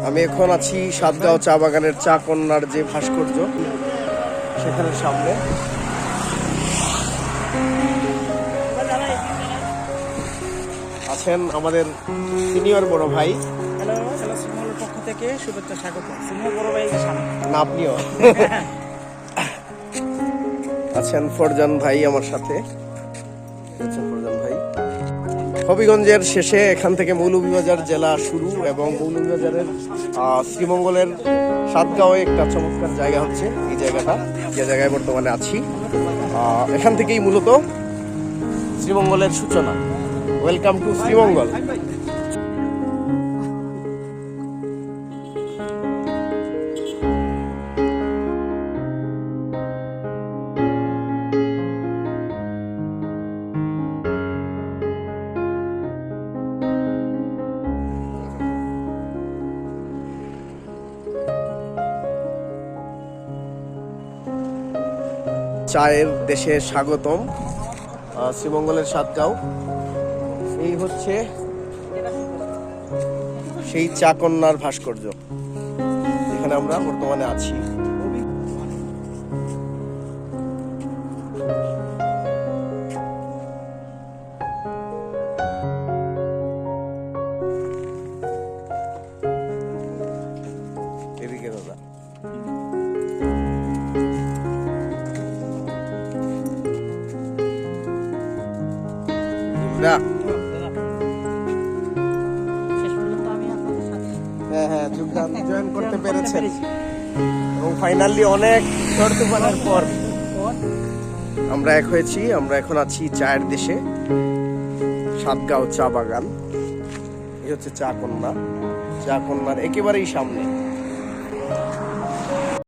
আমি এখন আছি সাতগাঁও চা বাগানের চা কন্যার যে ভাস্কর্য সেখানে সামনে। আছেন আমাদের সিনিয়র বড় ভাই। হ্যালো হ্যালো, সিমলের পক্ষ থেকে শুভেচ্ছা স্বাগত। সিনিয়র বড় ভাই সামনে না, আপনিও আছেন ফরজান ভাই আমার সাথে। ফরজান ভাই হবিগঞ্জের শেষে, এখান থেকে মৌলভীবাজার জেলা শুরু এবং মৌলভীবাজারের শ্রীমঙ্গলের সাতগাঁওয়ে একটা চমৎকার জায়গা হচ্ছে এই জায়গাটা, যে জায়গায় বর্তমানে আছি। এখান থেকেই মূলত শ্রীমঙ্গলের সূচনা। Welcome to Sreemangal. চায়ের দেশে স্বাগতম, শ্রীমঙ্গলের সাতগাঁও। এই হচ্ছে সেই চা কন্যার ভাস্কর্য যেখানে আমরা বর্তমানে আছি। এদিকে দাদা, হ্যাঁ যোগদান জয়েন করতে পেরেছেন এবং ফাইনালি অনেক শর্তপানের পর আমরা এক হয়েছি। আমরা এখন আছি চায়ের দেশে, সাতগাঁও চা বাগান। এই হচ্ছে চা কন্যা, চা কন্যার একেবারেই সামনে।